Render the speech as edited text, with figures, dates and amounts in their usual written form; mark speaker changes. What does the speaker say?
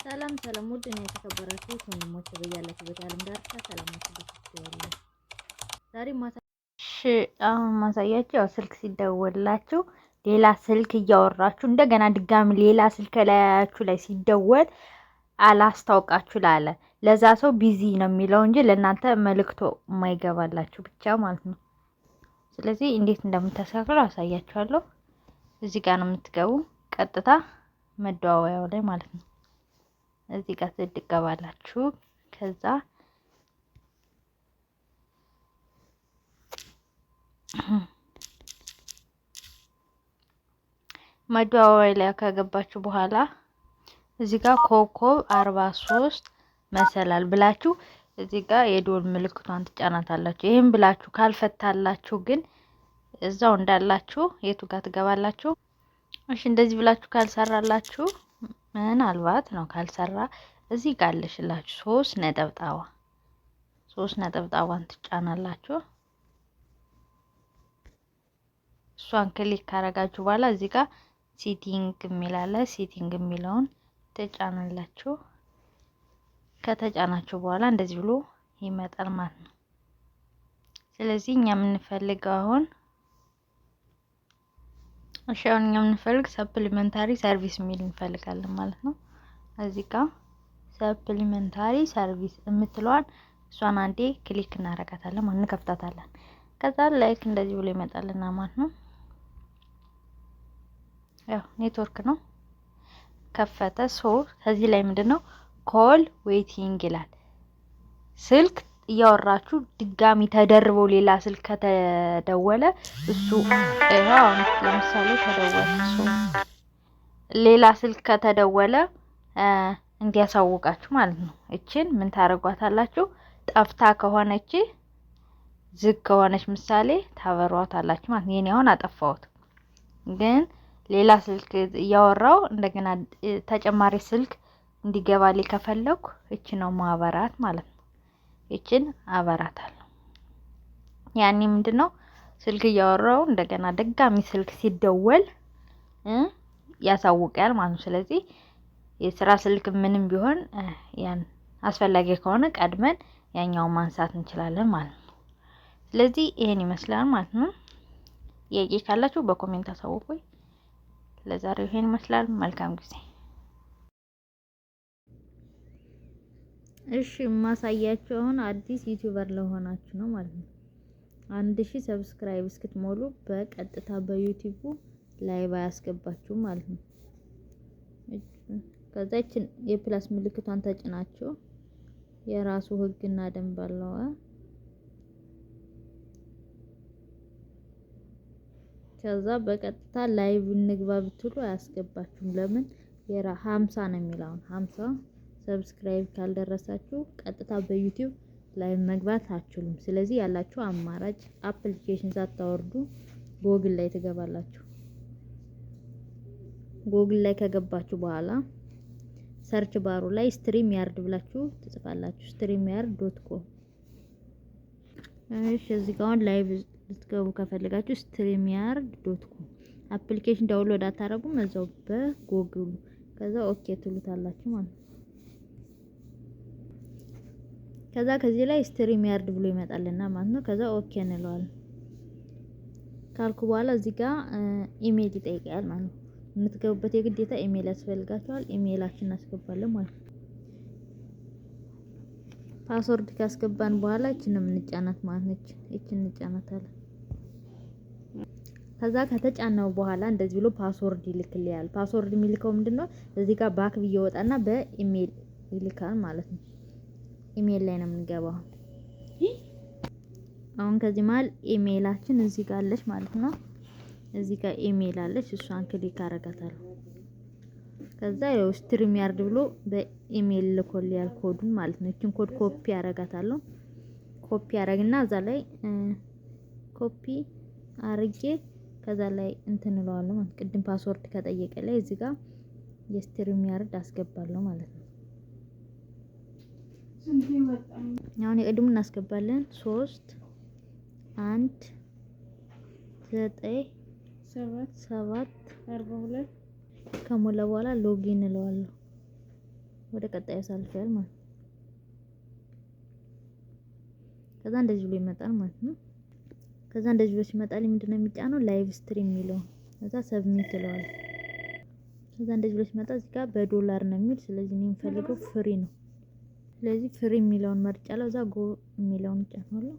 Speaker 1: ሰላም ሰላም ውድ ነው የተከበራችሁ ወንድሞቼ በያላችሁበት የዓለም ዳርቻ ሰላማችሁ ይብዛ። ዛሬ አሁን ማሳያችሁ ያው ስልክ ሲደወልላችሁ ሌላ ስልክ እያወራችሁ እንደገና ድጋሚ ሌላ ስልክ ላያችሁ ላይ ሲደወል አላስታውቃችሁ ላለ ለዛ ሰው ቢዚ ነው የሚለው እንጂ ለእናንተ መልእክቶ የማይገባላችሁ ብቻ ማለት ነው። ስለዚህ እንዴት እንደምታስተካክሉ አሳያችኋለሁ። እዚህ ጋር ነው የምትገቡ ቀጥታ መደዋወያው ላይ ማለት ነው። እዚህ ጋር ትገባላችሁ። ከዛ መደዋወያ ላይ ከገባችሁ በኋላ እዚህ ጋር ኮከብ 43 መሰላል ብላችሁ እዚህ ጋር የዶል ምልክቷን ትጫናታላችሁ። ይሄን ብላችሁ ካልፈታላችሁ ግን እዛው እንዳላችሁ የቱ ጋር ትገባላችሁ? እሺ እንደዚህ ብላችሁ ካልሰራላችሁ ምናልባት ነው ካልሰራ እዚህ ጋር አለሽላችሁ 3 ነጠብጣዋን ትጫናላችሁ። እሷን ክሊክ ካረጋችሁ በኋላ እዚህ ጋር ሴቲንግ የሚላለ ሴቲንግ የሚለውን ትጫናላችሁ። ከተጫናችሁ በኋላ እንደዚህ ብሎ ይመጣል ማለት ነው። ስለዚህ እኛ የምንፈልገው አሁን አሁን እኛ የምንፈልግ ሰፕሊመንታሪ ሰርቪስ የሚል እንፈልጋለን ማለት ነው። እዚህ ጋር ሰፕሊመንታሪ ሰርቪስ የምትለዋን እሷን አንዴ ክሊክ እናረጋታለን ማለት እንከፍታታለን። ከዛ ላይክ እንደዚህ ብሎ ይመጣልና ማለት ነው። ያው ኔትወርክ ነው ከፈተ። ከዚህ ላይ ምንድነው ኮል ዌቲንግ ይላል። ስልክ እያወራችሁ ድጋሚ ተደርበው ሌላ ስልክ ከተደወለ እሱ አሁን ለምሳሌ ተደወለ ሌላ ስልክ ከተደወለ እንዲያሳውቃችሁ ማለት ነው። እቺን ምን ታረጓታላችሁ? ጠፍታ ከሆነች ዝግ ከሆነች ምሳሌ ታበሯታላችሁ ማለት ነው። የኔ አሁን አጠፋሁት፣ ግን ሌላ ስልክ እያወራው እንደገና ተጨማሪ ስልክ እንዲገባልኝ ከፈለኩ እቺ ነው ማበራት ማለት ነው። እቺን አበራታለሁ። ያኔ ምንድነው ስልክ እያወራው እንደገና ድጋሚ ስልክ ሲደወል ያሳውቃል ማለት ነው። ስለዚህ የስራ ስልክ ምንም ቢሆን ያን አስፈላጊ ከሆነ ቀድመን ያኛውን ማንሳት እንችላለን ማለት ነው። ስለዚህ ይሄን ይመስላል ማለት ነው። ጥያቄ ካላችሁ በኮሜንት አሳውቁኝ። ለዛሬው ይሄን ይመስላል። መልካም ጊዜ። እሺ ማሳያችሁ አሁን አዲስ ዩቲዩበር ለሆናችሁ ነው ማለት ነው። 1000 ሰብስክራይብ እስክትሞሉ በቀጥታ በዩቲዩብ ላይቭ ያስገባችሁ ማለት ነው። ከዛችን የፕላስ ምልክቷን ተጭናችሁ የራሱ ህግና ደንብ አለው። ከዛ በቀጥታ ላይቭ እንግባ ብትሉ አያስገባችሁም። ለምን 50 ነው የሚለው 50 ሰብስክራይብ ካልደረሳችሁ ቀጥታ በዩቲዩብ ላይቭ መግባት አትችሉም። ስለዚህ ያላችሁ አማራጭ አፕሊኬሽን ሳታወርዱ ጎግል ላይ ትገባላችሁ። ጎግል ላይ ከገባችሁ በኋላ ሰርች ባሩ ላይ ስትሪም ያርድ ብላችሁ ትጽፋላችሁ። streamyard.com። እሺ እዚህ ጋር ላይቭ ልትገቡ ከፈለጋችሁ streamyard.com አፕሊኬሽን ዳውንሎድ አታረጉም፣ እዛው በጎግል ከዛ ኦኬ ትሉታላችሁ ማለት ነው። ከዛ ከዚህ ላይ streamyard ብሎ ይመጣልና ማለት ነው። ከዛ ኦኬ እንለዋለን። ካልኩ በኋላ እዚህ ጋር ኢሜል ይጠይቃል ማለት ነው። የምትገቡበት የግዴታ ኢሜል ያስፈልጋችኋል። ኢሜላችን እናስገባለን ማለት ነው። ፓስወርድ ካስገባን በኋላ እቺን ነው የምንጫናት ማለት ነው። እቺን እንጫናታለን። ከዛ ከተጫናው በኋላ እንደዚህ ብሎ ፓስወርድ ይልክልያል። ፓስወርድ የሚልከው ምንድነው እዚህ ጋር ባክ ብዬ ወጣና በኢሜል ይልካል ማለት ነው። ኢሜል ላይ ነው የምንገባው። አሁን ከዚህ መሀል ኢሜላችን እዚህ ጋር አለች ማለት ነው። እዚህ ጋር ኢሜል አለች፣ እሷን ክሊክ አረጋታለሁ። ከዛ ያው streamyard ብሎ በኢሜል ልኮልያል ኮዱን ማለት ነው። እቺን ኮድ ኮፒ አረጋታለሁ። ኮፒ አረግና እዛ ላይ ኮፒ አርጌ ከዛ ላይ እንትን እለዋለሁ ማለት ቅድም ፓስወርድ ከጠየቀ ላይ እዚህ ጋር የስትሪምያርድ አስገባለሁ ማለት ነው። አሁን የቅድሙን እናስገባለን 3 1 9 7 42 ከሞላ በኋላ ሎጊን እለዋለሁ። ወደ ቀጣዩ ሳልፈል ማለት ነው። ከዛ እንደዚህ ብሎ ይመጣል ማለት ነው። ከዛ እንደዚህ ብሎ ሲመጣልኝ ምንድነው የሚጫነው ላይቭ ስትሪም የሚለው ከዛ ሰብሚት እለዋለሁ። ከዛ እንደዚህ ብሎ ሲመጣ እዚህ ጋር በዶላር ነው የሚል ስለዚህ እኔ የምፈልገው ፍሪ ነው። ስለዚህ ፍሪ የሚለውን መርጫለሁ። እዛ ጎ የሚለውን እጫናለሁ።